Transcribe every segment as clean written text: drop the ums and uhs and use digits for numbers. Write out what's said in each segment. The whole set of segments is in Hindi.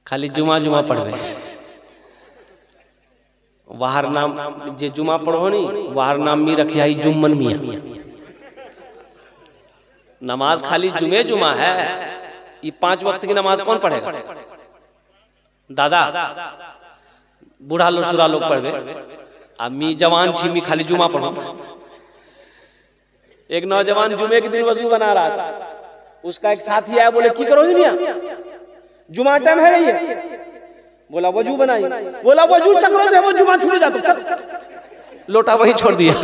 खाली जुमा जुमा पढ़वे वाहर नाम जे जुमा पढ़ो नहीं वाहर नाम मी रखिया ही जुम्मन मिया। नमाज खाली जुमे जुमा है, ये 5 वक्त की नमाज कौन पढ़ेगा? दादा बूढ़ा लोग सुरा लोग पढ़वे, अब मी जवान छी मी खाली जुमा पढ़ो। एक नौजवान जुमे के दिन वजू बना रहा था, उसका एक साथी आया, बोले की करो जी मियां, जुमा टाइम है ये। बोला वजू बनाई, बोला वजू चक्रों से वो जुमा छूट जाता, चल लोटा वहीं छोड़ दिया,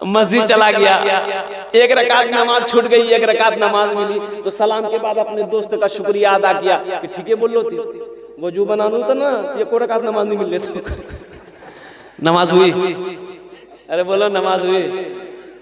मस्जिद चला गया। एक रकात नमाज छूट गई, एक रकात नमाज मिली, तो सलाम के बाद अपने दोस्त का शुक्रिया अदा किया कि ठीक है बोल लो थी, वजू बना दूं तो ना ये को रकात नमाज नहीं मिल रही। नमाज हुई? अरे बोलो नमाज हुई?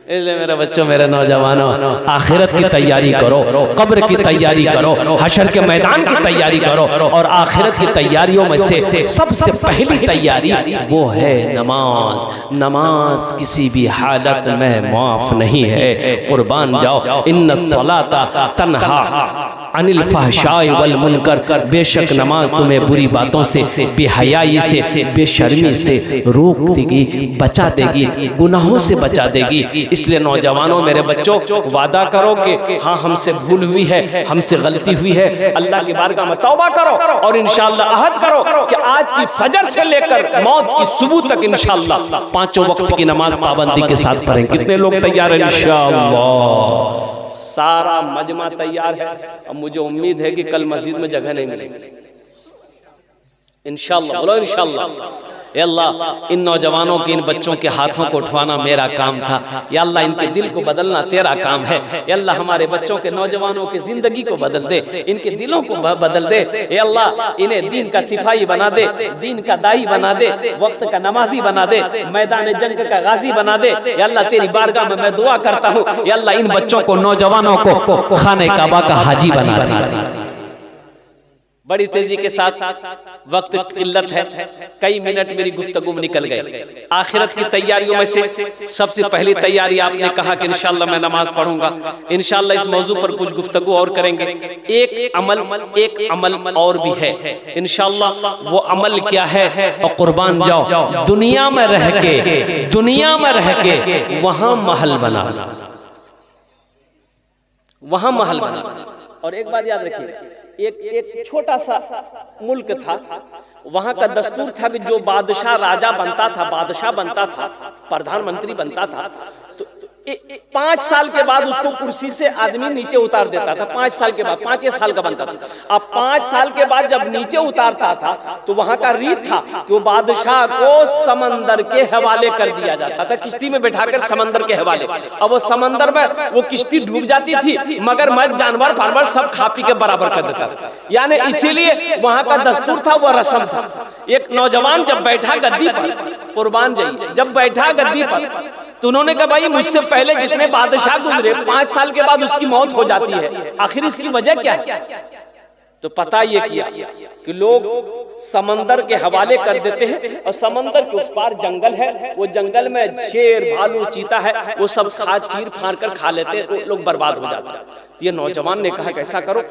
इसलिए मेरे बच्चों, मेरे नौजवानों, आखिरत की तैयारी करो, कब्र की तैयारी करो, हशर के मैदान की तैयारी करो, और आखिरत की तैयारियों में से सबसे पहली तैयारी वो है नमाज। नमाज किसी भी हालत में माफ नहीं है, कुर्बान जाओ। इन्ना सलाता तन्हा अनिल फहशाए वल मुनकर, बेशक नमाज तुम्हें बुरी बातों से, बेहयाई से, बेशर्मी से रोक देगी, बचा देगी, गुनाहों से बचा देगी। इसलिए नौजवानों, मेरे बच्चों, वादा करो कि हाँ हमसे भूल हुई है, हमसे गलती हुई है, अल्लाह की बारगाह में तौबा करो, और इंशाअल्लाह अहद करो कि आज की फजर से लेकर मौत की सुबह तक इंशाअल्लाह 5 वक्त की नमाज पाबंदी के साथ पढ़ें। कितने लोग तैयार हैं? इंशाअल्लाह सारा मजमा तैयार है। अब मुझे उम्मीद है कि कल मस्जिद में जगह नहीं मिलेगी इंशाअल्लाह। बोलो इंशाअल्लाह। या अल्लाह, इन नौजवानों के, इन बच्चों के हाथों को उठवाना मेरा काम था। या अल्लाह, इनके दिल को बदलना तेरा काम है। या अल्लाह, हमारे बच्चों के, नौजवानों की जिंदगी को बदल दे, इनके दिलों को बदल दे। या अल्लाह, इन्हें दीन का सिपाही बना दे, दीन का दाई बना दे, वक्त का नमाजी बना दे, मैदान जंग का गाजी बना दे। या अल्लाह, तेरी बारगाह में मैं दुआ करता हूँ, या अल्लाह, इन बच्चों को, नौजवानों को खाने काबा का हाजी बना दे। बड़ी तेजी के साथ, वक्त किल्लत है, कई मिनट मेरी गुफ्तगू में निकल गए। आखिरत की तैयारियों में से सबसे पहली तैयारी आपने कहा कि इंशाअल्लाह मैं नमाज पढ़ूंगा। इंशाअल्लाह इस मौजू पर कुछ गुफ्तगू और करेंगे। एक अमल और भी है इंशाअल्लाह। वो अमल क्या है? और कुर्बान जाओ, दुनिया में रह के वहां महल बना, वहां महल बना। और एक बात याद रखिए, एक छोटा सा मुल्क था, वहां का दस्तूर था कि जो बादशाह राजा बनता था, बादशाह बनता था, प्रधानमंत्री बनता था, तो 5 साल के बाद उसको कुर्सी से आदमी नीचे उतार देता था। 5 साल के बाद, 5 साल का बनता था। अब 5 साल के बाद जब नीचे उतारता था तो वहां का रीत था कि वो बादशाह को समंदर के हवाले कर दिया जाता था, किश्ती में बैठाकर समंदर के हवाले। अब वो समंदर में वो किश्ती डूब जाती थी, मगर मत जानवर फानवर सब खा पी के बराबर कर देता था। यानी इसीलिए वहां का दस्तूर था, वो रस्म था। एक नौजवान जब बैठा गद्दी पर, कुर्बान जाइए, जब बैठा गद्दी पर, तो उन्होंने कहा भाई मुझसे पहले जितने बादशाह गुजरे 5 साल के बाद उसकी मौत हो जाती है, आखिर इसकी वजह क्या है? तो पता ये किया कि लोग समंदर के हवाले कर देते हैं, और समंदर के उस पार जंगल है, वो जंगल में शेर, भालू, चीता है, वो सब चीर फाड़ कर खा लेते हैं, वो लोग बर्बाद हो जाते हैं। तो ये नौजवान ने कहा कि ऐसा करो,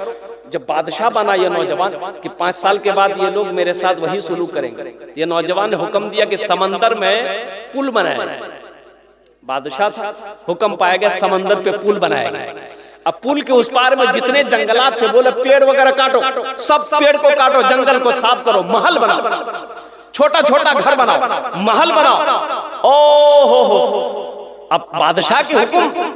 जब बादशाह बना ये नौजवान कि 5 साल के बाद ये लोग मेरे साथ वही सुलूक करेंगे। ये नौजवान ने हुक्म दिया कि समंदर में पुल बनाया जाए। बादशाह था, हुक्म पाया गया समंदर पे पुल बनाया गया। अब पुल के उस पार में जितने जंगलात थे, बोले पेड़ वगैरह काटो, सब पेड़ को काटो, जंगल को साफ करो, महल बनाओ, छोटा छोटा घर बनाओ, महल बनाओ। ओ हो, अब बादशाह के हुक्म,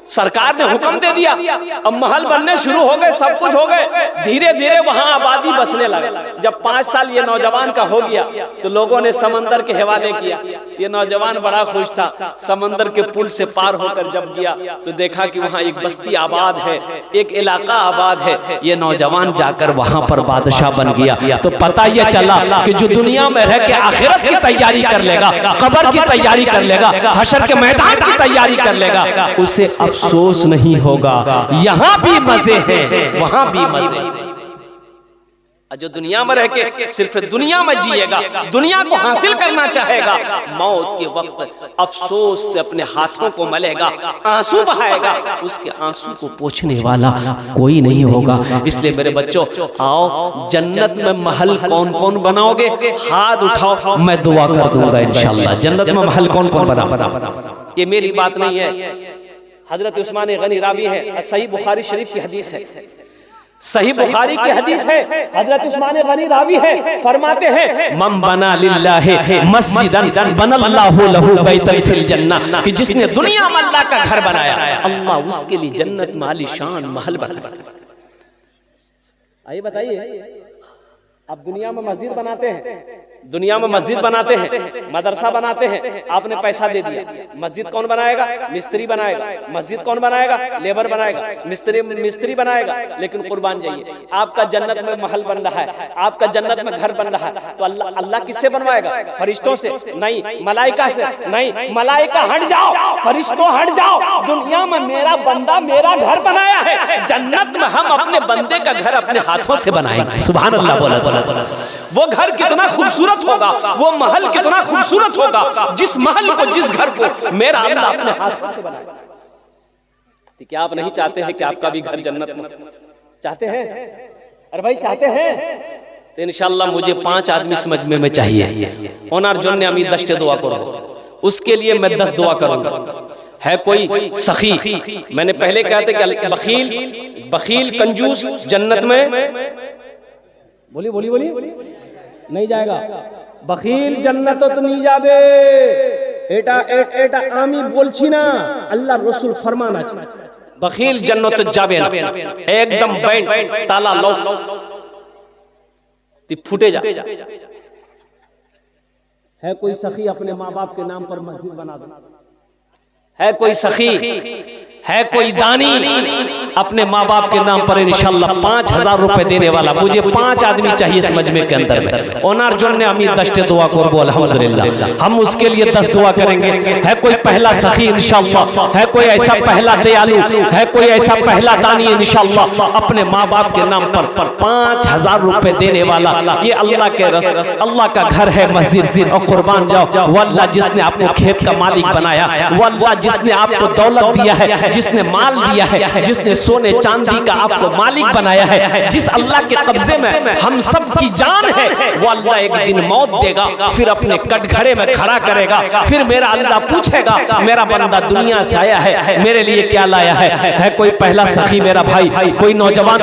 सरकार ने हुक्म दे दिया, अब महल बनने शुरू हो गए, सब कुछ हो गए। धीरे धीरे वहां आबादी बसने लगा। जब 5 साल ये नौजवान का हो गया तो लोगों ने समंदर के हवाले किया। ये नौजवान बड़ा खुश था। समंदर के पुल से पार होकर जब गया तो देखा कि वहां एक बस्ती आबाद है, एक इलाका आबाद है। ये नौजवान जाकर वहां पर बादशाह बन गया। तो पता यह चला कि जो दुनिया में रह के आखिरत की तैयारी कर लेगा, कब्र की तैयारी कर लेगा, हशर के मैदान की तैयारी कर लेगा, उसे अफसोस नहीं होगा। यहां भी मजे हैं, वहां भी मजे। और जो दुनिया में रह के सिर्फ दुनिया में जिएगा, दुनिया को हासिल करना चाहेगा, मौत के वक्त अफसोस से अपने हाथों को मलेगा, आंसू बहाएगा, उसके आंसू को पोंछने वाला कोई नहीं होगा। इसलिए मेरे बच्चों, आओ जन्नत में महल कौन कौन बनाओगे, हाथ उठाओ, मैं दुआ कर दूंगा इंशाअल्लाह। जन्नत में महल कौन कौन बना, ये मेरी बात नहीं है, हजरत उस्मान गनी रावी है, सही बुखारी शरीफ की हदीस है, सही बुखारी की हदीस है, हजरत उस्मान गनी रावी है, फरमाते हैं मन बना लिल्लाहि मस्जिदन बनल्लाहु लहू बैतन फिल जन्नह, कि जिसने दुनिया में अल्लाह का घर बनाया, अल्लाह उसके लिए जन्नत में आलीशान महल बनाया। आइए बताइए, अब दुनिया में मस्जिद बनाते हैं, दुनिया में मस्जिद बनाते हैं, मदरसा बनाते हैं, आपने पैसा दे दिया, मस्जिद कौन बनाएगा? मिस्त्री बनाएगा। मस्जिद कौन बनाएगा? लेबर बनाएगा। मिस्त्री बनाएगा। लेकिन कुर्बान जाइए, आपका जन्नत में महल बन रहा है, आपका जन्नत में घर बन रहा है, तो अल्लाह किससे बनवाएगा? फरिश्तों से? नहीं। मलाइका से? नहीं। मलाइका हट जाओ, फरिश्तों हट जाओ, दुनिया में मेरा बंदा मेरा घर बनाया है, जन्नत में हम अपने बंदे का घर अपने हाथों से बनाएंगे। सुभान अल्लाह बोला। वो घर कितना खूबसूरत होगा, वो महल कितना खूबसूरत होगा, जिस महल को, जिस घर को मेरा अल्लाह अपने हाथों से बनाएगा। तो क्या आप नहीं चाहते हैं कि आपका भी घर जन्नत में? चाहते हैं? अरे भाई चाहते हैं तो इंशाअल्लाह मुझे 5 आदमी इस मजमे में चाहिए। ओनार जोन्ने अमी 10 दुआ करो, उसके लिए मैं 10 दुआ करूंगा। है कोई सखी? मैंने पहले कहा था कि बखील कंजूस जन्नत में बोली नहीं जाएगा। बखील जन्नत तो नहीं जाबे, एटा आमी बोलछी ना, अल्लाह रसूल फरमाना छ बखील जन्नत जाबे ना, एकदम बैंड ताला लो ती फूटे जा। है कोई सखी अपने माँ बाप के नाम पर मस्जिद बना दो? है कोई सखी, है कोई दानी अपने माँ बाप के नाम पर इंशाअल्लाह 5000 रुपए देने वाला? मुझे 5 आदमी चाहिए इस मजमे के अंदर में। ओनार जोन ने अमी 10 दुआ करबो अल्हम्दुलिल्लाह, हम उसके लिए 10 दुआ करेंगे। है कोई पहला सखी इंशाअल्लाह, है कोई ऐसा पहला दयालु, है कोई ऐसा पहला दानी इंशाअल्लाह अपने माँ बाप के नाम पर 5000 रुपए देने वाला? ये अल्लाह के अल्लाह का घर है मस्जिद, और कुर्बान जाओ वो अल्लाह जिसने आपको खेत का मालिक बनाया, वो अल्लाह जिसने आपको दौलत दिया है, जिसने माल दिया है, जिसने सोने चांदी का आपको मालिक बनाया है, जिस अल्लाह के कब्जे में हम सब की जान है, वो अल्लाह एक दिन मौत देगा, फिर अपने कटघरे में खड़ा करेगा, फिर मेरा अल्लाह पूछेगा मेरा बंदा दुनिया से आया है, मेरे लिए क्या लाया है? है कोई पहला सखी मेरा भाई? कोई नौजवान?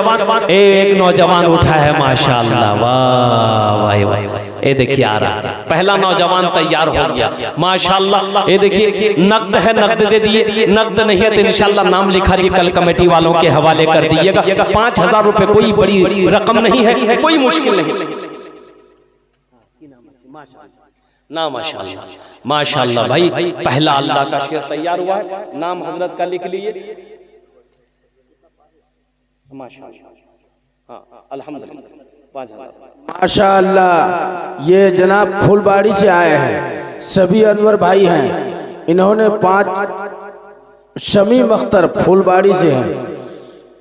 एक नौजवान उठा है माशाअल्लाह, वाह वाह वाह, ये देखिए आ रहा, पहला नौजवान तैयार हो गया माशाअल्लाह। ये देखिए नकद है, नकद दे दिए, नकद नहीं है तो इंशाअल्लाह नाम लिखा दिए, कल कमेटी वालों के हवाले कर दीजिएगा। 5000 रुपए कोई बड़ी रकम नहीं है, कोई मुश्किल नहीं ना। माशाअल्लाह माशाअल्लाह भाई, पहला अल्लाह का शेर तैयार हुआ है, नाम हजरत का लिख लीजिए माशाअल्लाह। हाँ अल्हम्दुलिल्लाह 5000 माशाअल्लाह। ये जनाब फुलबाड़ी से आए हैं, सभी अनवर भाई हैं, इन्होंने 5 शमीम अख्तर फुलबाड़ी से हैं,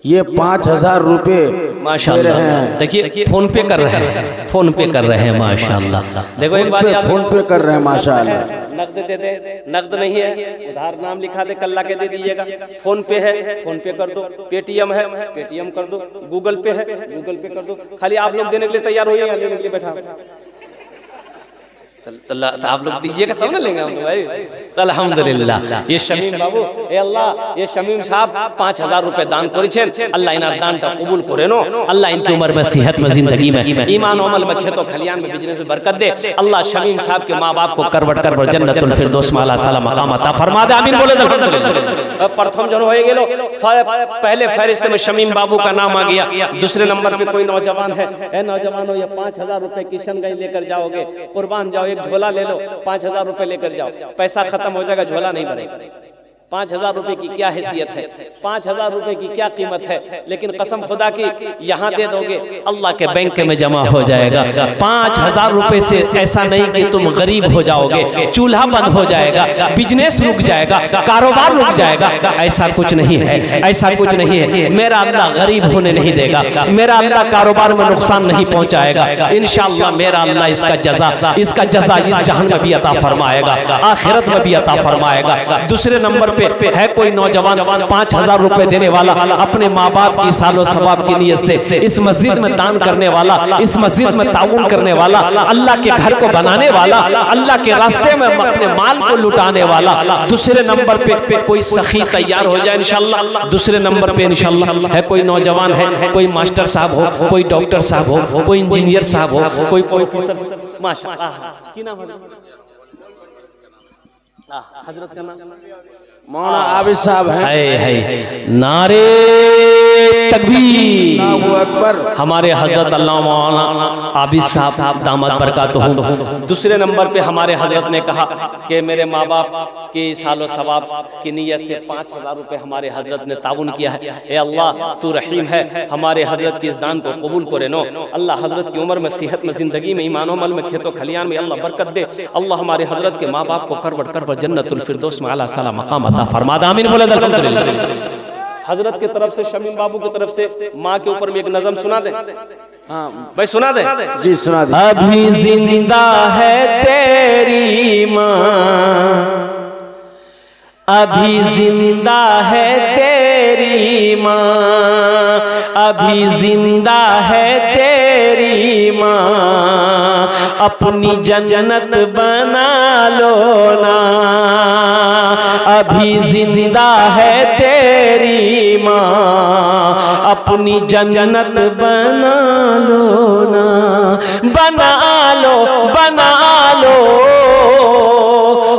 ये 5000 रुपए माशाअल्लाह। देखिए फोन पे कर रहे हैं, फोन पे कर रहे हैं माशाअल्लाह। देखो एक बात, फोन पे कर रहे हैं माशाअल्लाह। नकद दे दे, नकद नहीं है उधार नाम लिखा दे, कल्ला के दे दीजिएगा। फोन पे है, फोन पे कर दो, पेटीएम है, पेटीएम कर दो, गूगल पे है, गूगल पे कर दो। खाली आप लोग देने के लिए तैयार होइए, लेने के लिए बैठा तो आप लोग दीजिएगा तब ना लेंगे हम तो भाई। तो अल्हम्दुलिल्लाह ये शमीम बाबू, ए अल्लाह ये शमीम साहब 5000 रुपए दान करेছেন, अल्लाह इनार दानটা কবুল করে নো, अल्लाह इनकी उम्र में सेहत में जिंदगी में ईमान अमल में खेतों खलियान में बिजनेस में बरकत दे। अल्लाह शमीम साहब के माँ बाप को करवट करवट जन्नतुल फिरदौस में आला साला मकाम अता फरमा दे, आमीन बोले अल्हम्दुलिल्लाह। प्रथम जन हो गेलो, पहले फहरिस्त में शमीम बाबू का नाम आ गया। दूसरे नंबर पे कोई नौजवान है, ए नौजवानों ये 5000 रुपए किशनगंज लेकर जाओगे, कुर्बान जाओ, एक झोला ले लो, 5000 रुपए लेकर जाओ, पैसा खत्म हो जाएगा, झोला नहीं भरेगा। 5,000 रुपए की क्या हैसियत है, 5,000 रुपए की क्या कीमत है, लेकिन कसम खुदा की यहाँ दे दोगे अल्लाह के बैंक में जमा हो जाएगा। 5,000 रुपए से ऐसा नहीं कि तुम गरीब हो जाओगे, चूल्हा बंद हो जाएगा, बिजनेस रुक जाएगा, कारोबार रुक जाएगा, ऐसा कुछ नहीं है, ऐसा कुछ नहीं है। मेरा अल्लाह गरीब होने नहीं देगा, मेरा अल्लाह कारोबार में नुकसान नहीं पहुंचाएगा। इंशाअल्लाह मेरा अल्लाह इसका जजा इस जहान में भी अता फरमाएगा, आखिरत में भी अता फरमाएगा। दूसरे नंबर पे है कोई नौजवान 5,000 रुपए देने वाला, अपने माँ बाप की सालो सवाब की नीयत से इस मस्जिद में दान करने वाला, इस मस्जिद में ताउन करने वाला, अल्लाह के घर को बनाने वाला, अल्लाह के रास्ते में अपने माल को लुटाने वाला। दूसरे नंबर पे कोई सखी तैयार हो जाए इंशाअल्लाह। दूसरे नंबर पे इंशाअल्लाह है कोई नौजवान है, कोई मास्टर साहब हो, कोई डॉक्टर साहब हो, कोई इंजीनियर साहब हो, कोई प्रोफेसर, माशाअल्लाह। की नाम है हजरत का नाम? मौलाना आबिद साहब हैं। है नारे तकबीर, अल्लाहू अकबर। हमारे हजरत अल्लाह मौलाना आबिद साहब दामद बरकातुहू। दूसरे नंबर पे हमारे हजरत ने कहा कि मेरे माँ बाप की सालो सवाब की नीयत से 5,000 रुपए हमारे हजरत ने ताउन किया है। ए अल्लाह तू रहीम है, हमारे हजरत की इस दान को कबूल करे नो। अल्लाह हजरत की उम्र में, सेहत में, जिंदगी में, ईमान अमल में, खेतों खलियान में अल्लाह बरकत दे। अल्लाह हमारे हजरत के माँ बाप को करवट करवट जन्नतुल फिरदौस में आला साला मकाम अता फरमा दे। आमीन बोले अल्हम्दुलिल्लाह। हजरत की तरफ से, शमीम बाबू की तरफ से माँ के ऊपर में एक नज़म सुना दे। हाँ भाई सुना दे जी, सुना दे। अभी जिंदा है तेरी माँ, अभी जिंदा है तेरी माँ, अभी जिंदा है तेरी माँ, अपनी जन्नत बना लो ना। अभी जिंदा है तेरी माँ, अपनी जन्नत बना लो ना। बना लो, बना लो,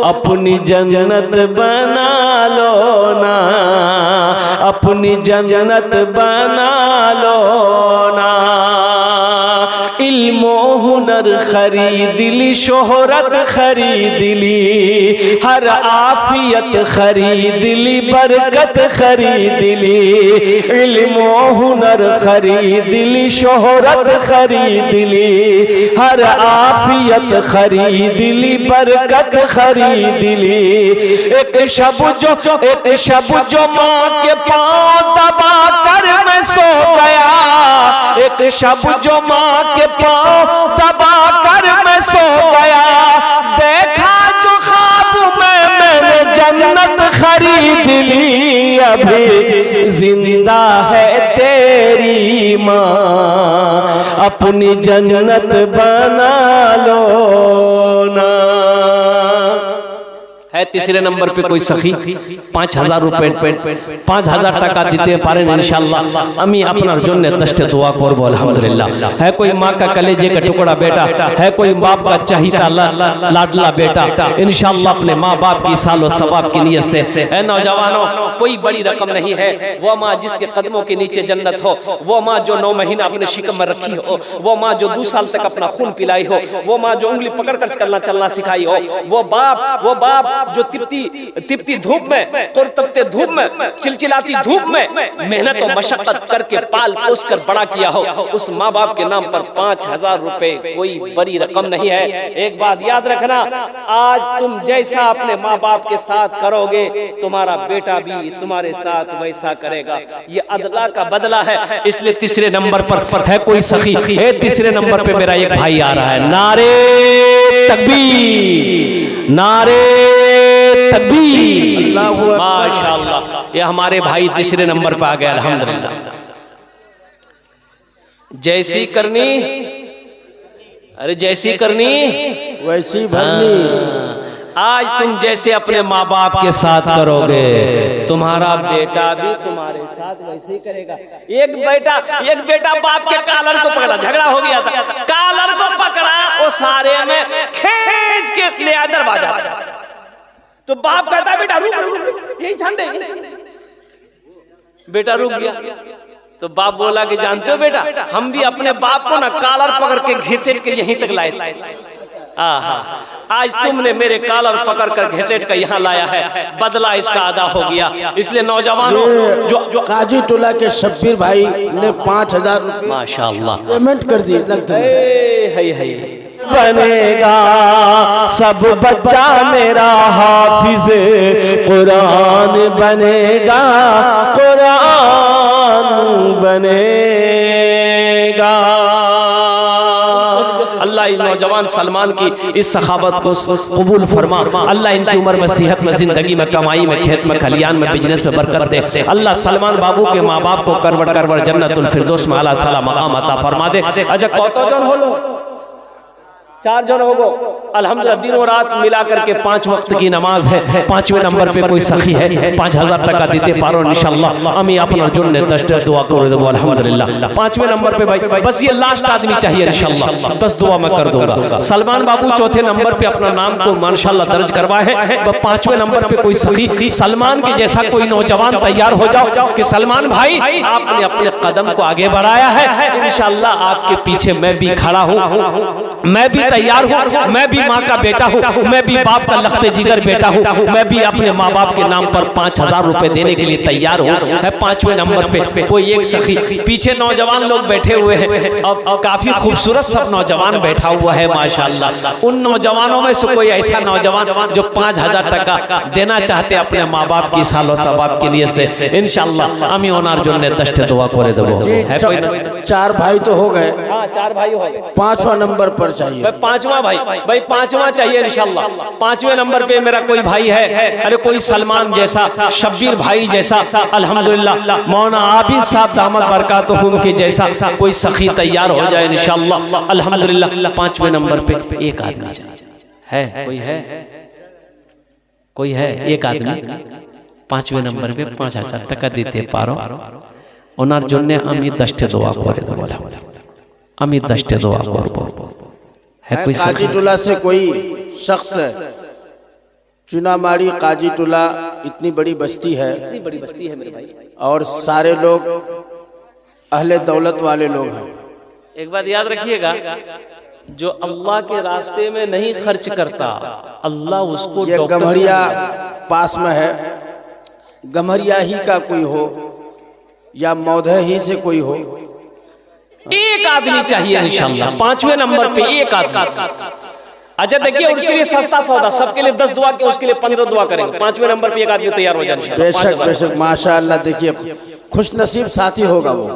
अपनी जन्नत बना लो ना, अपनी जन्नत बना लो ना। इल्मो हुनर खरीद ली, शोहरत खरीद ली, हर आफियत खरीद ली, बरकत खरीद ली। इल्मो हुनर खरीद ली, शोहरत खरीद ली, हर आफियत खरीद ली, बरकत खरीद ली। एक शब जो माँ के पाँव दबा कर मैं सो गया, एक शब जो माँ के पाँव दबा कर मैं सो गया, देखा जो ख्वाब में मैंने जन्नत खरीद ली। अभी जिंदा है तेरी माँ, अपनी जन्नत बना लो ना। है तीसरे नंबर पे कोई सखी 5,000 रुपए 5,000 টাকা দিতে পারেন इंशाअल्लाह। अमी अपना जोन्ने दस्ते दुआ करबो अल्हम्दुलिल्लाह। है कोई माँ का कलेजे का टुकड़ा बेटा, है कोई बाप का चाहिता लाडला बेटा, इंशाअल्लाह अपने माँ बाप की सालो सवाब की नीयत से। है नौजवानों, कोई बड़ी रकम नहीं है, वो माँ जिसके कदमों के नीचे जन्नत हो, वो माँ जो 9 महीना अपने शिकम में रखी हो, वो माँ जो 2 साल तक अपना खून पिलाई हो, वो माँ जो उंगली पकड़ कर चलना सिखाई हो, वो बाप जो तिप्ती धूप में, तपते धूप में, चिलचिलाती धूप में मेहनत और मशक्कत करके पाल पोस कर बड़ा किया हो, उस माँ बाप के नाम पर 5,000 रुपए कोई बड़ी रकम नहीं है। एक बात याद रखना, आज तुम जैसा अपने माँ बाप के साथ करोगे, तुम्हारा बेटा भी तुम्हारे साथ वैसा करेगा। ये अदला का बदला है। इसलिए तीसरे नंबर पर है कोई सखी, तीसरे नंबर पे मेरा एक भाई आ रहा है। नारे तकबीर, नारे तकबीर, माशाअल्लाह। ये हमारे भाई तीसरे नंबर पर आ गए अल्हम्दुलिल्लाह। जैसी करनी, अरे जैसी करनी वैसी भरनी। आज तुम जैसे अपने माँ बाप के साथ करोगे, तुम्हारा बेटा भी तुम्हारे साथ वैसे ही करेगा। एक बेटा बाप के कॉलर को पकड़ा, झगड़ा हो गया था, कॉलर को पकड़ा, वो सारे में खींच के ले आया दरवाजा। तो बाप कहता बेटा रुक, यही छान दे। बेटा रुक गया तो बाप बोला कि जानते हो बेटा, हम भी अपने बाप को ना कॉलर पकड़ के घिसेट के यहीं तक लाए थे। आहा, आज तुमने मेरे कॉलर पकड़ कर घसीट कर यहाँ लाया है, बदला इसका अदा हो गया। इसलिए नौजवानों जो काजी टोला के शब्बीर भाई ने 5,000 माशाअल्लाह पेमेंट कर दिए नकद में। है बनेगा सब बच्चा मेरा हाफिज कुरान बनेगा, कुरान बनेगा। अल्लाह इस नौजवान सलमान की इस सखावत को कबूल फरमा। अल्लाह इनकी उम्र में, सेहत में, जिंदगी में, कमाई में, खेत में, खलियान में, बिजनेस में बरकत दे। अल्लाह सलमान बाबू के माँ बाप को करवट करवट जन्नतुल फिरदौस में आला साला मकाम अता फरमा दे। अच्छा कौतो जन हो लो, 4 जन हो गो अल्हम्दुलिल्लाह। दिनों रात मिला करके 5 वक्त की नमाज है। 5वें नंबर पे कोई सखी है 5,000 टका देते पारो इंशाल्लाह। अमी अपना जुन्ने 10 दुआ कर दो अल्हम्दुलिल्लाह। 5वें नंबर पे भाई बस ये लास्ट आदमी चाहिए इंशाल्लाह, 10 दुआ मैं कर दूंगा। सलमान बाबू 4थे नंबर पे अपना नाम को माशाल्लाह दर्ज करवाए हैं। 5वें नंबर पे कोई सखी सलमान के जैसा कोई नौजवान तैयार हो जाओ कि सलमान भाई आपने अपने कदम को आगे बढ़ाया है, इंशाल्लाह आपके पीछे मैं भी खड़ा हूँ, मैं भी तैयार हूँ, मैं भी माँ का बेटा हूँ, मैं भी बाप का लख्ते जिगर बेटा हूँ, मैं भी अपने माँ बाप के नाम पर 5,000 रुपए देने के लिए तैयार हूँ। 5वें नंबर पे कोई एक सखी, पीछे नौजवान लोग बैठे हुए हैं और काफी खूबसूरत सब नौजवान बैठा हुआ है माशाल्लाह। उन नौजवानों में से कोई ऐसा नौजवान जो 5,000 टका देना चाहते अपने माँ बाप की सालों सबाब के लिए से इंशाल्लाह अमी ओनार जो ने 10 दुआ करे देबो। 4 भाई तो हो गए, 4 भाई हो गए। 5वां नंबर पर चाहिए 5वां भाई 5वां चाहिए इंशाल्लाह। 5वें नंबर पे मेरा कोई भाई है, अरे कोई सलमान जैसा, शब्बीर भाई जैसा, अल्हम्दुलिल्लाह मौलाना आबिद साहब दामद बरकातुहुम के जैसा कोई सखी तैयार हो जाए इंशाल्लाह अल्हम्दुलिल्लाह। 5वें नंबर पे एक आदमी चाहिए, है कोई है, कोई है एक आदमी 5वें नंबर पे 5,000 टका देते पारो ओनार जन्ने अमी 10 दुआ करे दो बोला, अमी 10 दुआ करबो। है कोई काजी टोला से कोई शख्स है, चुनामाड़ी काजी टोला इतनी बड़ी बस्ती है, इतनी बड़ी बस्ती है मेरे भाई, और सारे लोग अहले दौलत वाले लोग हैं। एक बात याद रखिएगा, जो अल्लाह के रास्ते में नहीं खर्च करता अल्लाह उसको, ये गम्हरिया पास में है, गम्हरिया ही का कोई हो या मौधे ही से कोई हो, एक आदमी चाहिए इंशाल्लाह। 5वें नंबर पे एक आदमी। अच्छा देखिए उसके लिए सस्ता सौदा, सबके लिए 10 दुआ के, उसके लिए 15 दुआ करेंगे। 5वें नंबर पे एक आदमी तैयार हो जाए इंशाल्लाह। बेशक बेशक माशाअल्लाह। देखिए खुश नसीब साथी होगा वो।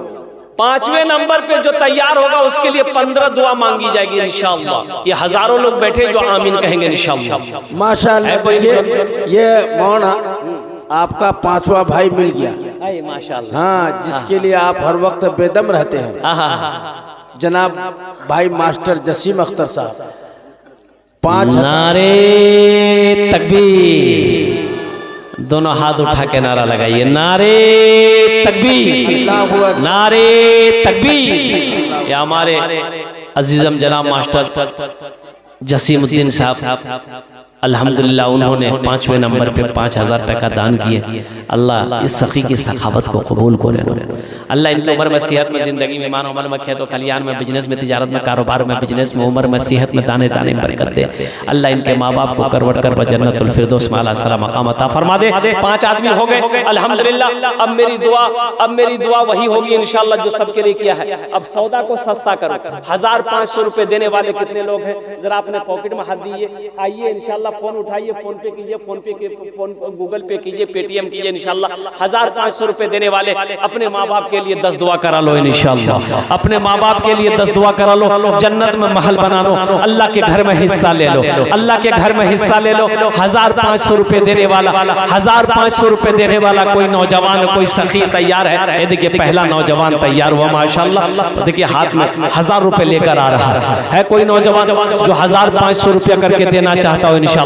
5वें नंबर पे जो तैयार होगा उसके लिए 15 दुआ मांगी जाएगी इंशाल्लाह। ये हजारों लोग बैठे जो आमीन कहेंगे इंशाल्लाह माशाअल्लाह। देखिए ये मौना आपका 5वां भाई मिल गया माशाअल्लाह। हाँ, जिसके लिए आप हर वक्त बेदम रहते हैं, जनाब भाई मास्टर जसीम अख्तर साहब। 5 नारे तकबीर, दोनों हाथ उठा के नारा लगाइए, नारे तकबीर, नारे तकबीर। ये हमारे अजीजम जनाब मास्टर जसीमुद्दीन साहब अल्हम्दुलिल्लाह उन्होंने 5वें नंबर पे 5,000 टका दान किए। अल्लाह इस सखी की सखावत को कबूल करे। अल्लाह इनकी उम्र में, सेहत में, जिंदगी में, ईमान अमल में, खेत व खलियान में, बिजनेस में, तिजारत में, कारोबार में, बिजनेस में, उम्र में, सेहत में, दाने दाने बरकत दे। अल्लाह इनके माँ बाप को करवट कर जन्नतुल फिरदौस में आला साला मकाम अता फरमा दे। 5 आदमी हो गए अल्हम्दुलिल्लाह। अब मेरी दुआ वही होगी इंशाल्लाह जो सबके लिए किया है। अब सौदा को सस्ता करो। 1,500 रुपए देने वाले कितने लोग हैं, जरा अपने पॉकेट में हाथ दीजिए। आइए इंशाल्लाह, फोन उठाइए, फोन पे कीजिए, फोन गूगल पे कीजिए, पेटीएम कीजिए इंशाल्लाह। 1,500 रुपए देने वाले अपने माँ बाप के लिए 10 दुआ करा लो इंशाल्लाह। अपने माँ बाप के लिए 10 दुआ करा लो, जन्नत में महल बना लो, अल्लाह के घर में हिस्सा ले लो, अल्लाह के घर में हिस्सा ले लो। 1,500 रुपए देने वाला, 1,500 रुपए देने वाला कोई नौजवान, कोई सखी तैयार है। ये देखिए पहला नौजवान तैयार हुआ माशाल्लाह। देखिए हाथ में 1,000 रुपए लेकर आ रहा है कोई नौजवान जो 1,500 रुपया करके देना चाहता हो इंशाल्लाह।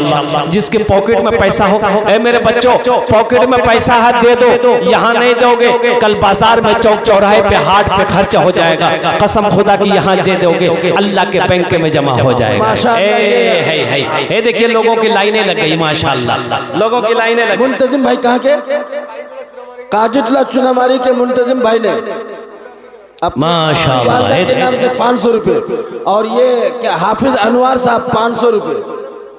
जिसके पॉकेट में पैसा हो, ए मेरे बच्चों पॉकेट में पैसा है दे दो, यहाँ नहीं दोगे कल बाजार में, चौक चौराहे पे, हाट पे खर्चा हो जाएगा। कसम खुदा की यहाँ दे दोगे अल्लाह के बैंक में जमा हो जाएगा। ए देखिए लोगों की लाइनें लग गई माशाल्लाह, लोगों की लाइनें लग गई। मुंतजिम भाई कहाँ के? काजी टोला चुनामारी के मुंतजिम भाई ने अपनी माशाअल्लाह। वालिदा के नाम से 500 रुपये, और ये क्या हाफिज अनवर साहब 500 रुपये,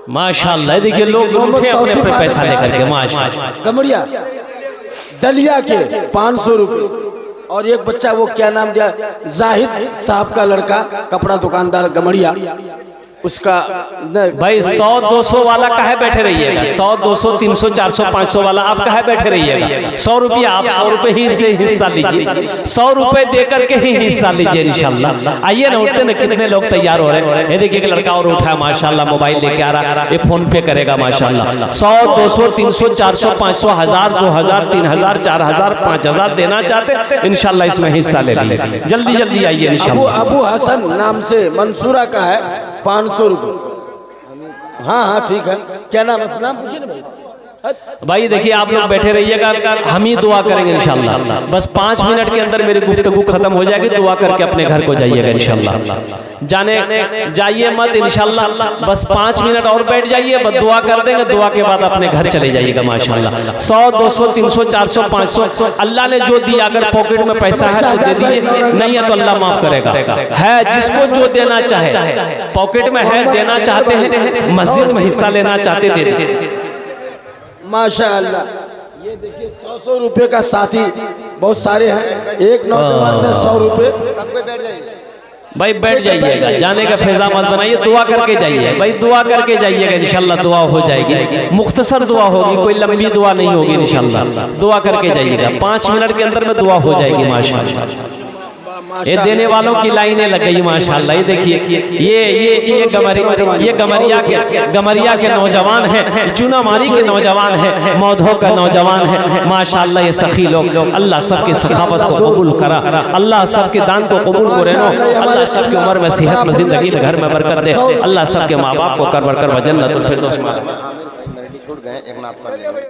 माशाअल्लाह। देखिए लोग उठे अपने पे पैसा लेकर के, माशाअल्लाह। गमड़िया डलिया के 500 रुपये, और एक बच्चा वो क्या नाम दिया, जाहिद साहब का लड़का, कपड़ा दुकानदार गमड़िया, उसका भाई 100-200 वाला काहे बैठे रहिएगा, 100-200 300 400 500 वाला आप काहे बैठे रहिएगा। 100 रुपया आप 100 रुपये ही से हिस्सा लीजिए, 100 रुपये दे करके ही हिस्सा लीजिए इंशाल्लाह। आइए ना, उठते ना, कितने लोग तैयार हो रहे हैं। ये देखिए एक लड़का और उठा है माशाल्लाह, मोबाइल लेके आ रहा है, ये फोन पे करेगा माशाल्लाह। 100-200 300 400 500 1000 2000 3000 4000 5000 देना चाहते इंशाल्लाह इसमें हिस्सा ले लीजिए। जल्दी जल्दी आइए इंशाल्लाह। अबू हसन नाम से मंसूरा का है 500 रुपये। हाँ हाँ ठीक है, क्या नाम है, नाम पूछिए ना भाई। भाई देखिए आप लोग बैठे रहिएगा, हम ही दुआ करेंगे इंशाल्लाह। बस 5 मिनट के अंदर मेरी गुफ्तगू खत्म हो जाएगी, दुआ करके अपने घर को जाइएगा इंशाल्लाह। जाइए मत इंशाल्लाह, बस 5 मिनट और बैठ जाइए, बस दुआ कर देंगे, दुआ के बाद अपने घर चले जाइएगा माशाल्लाह। 100-200 300 400 500 अल्लाह ने जो दिया, अगर पॉकेट में पैसा है तो दे दिए, नहीं है तो अल्लाह माफ करेगा। है जिसको जो देना चाहे, पॉकेट में है, देना चाहते हैं, मस्जिद में हिस्सा लेना चाहते, दे दीजिए माशाअल्लाह। ये देखिए 100 रुपये का साथी बहुत सारे हैं। एक नौजवान ने 100 रुपये, सबको बैठ जाइए भाई, बैठ जाइएगा, जाने का फैजा मत बनाइए, दुआ करके जाइए भाई, दुआ करके जाइएगा इंशाल्लाह, दुआ हो जाएगी। मुख्तसर दुआ होगी, कोई लंबी दुआ नहीं होगी इंशाल्लाह। दुआ करके जाइएगा, 5 मिनट के अंदर में दुआ हो जाएगी माशाल्लाह। ये देने वालों की लाइनें लग गई माशाल्लाह। ये देखिए ये गमरिया के नौजवान हैं, चुनामारी के नौजवान हैं, मौधो का नौजवान है माशाल्लाह। ये सखी लोग, अल्लाह सबके सखावत को कबूल करा, अल्लाह सबके दान को कबूल करे, अल्लाह सबकी उम्र में सेहत में जिंदगी में घर में बरकत दे, अल्लाह सबके माँ बाप को कर बरकर व जन्नतुल फिरदौस में।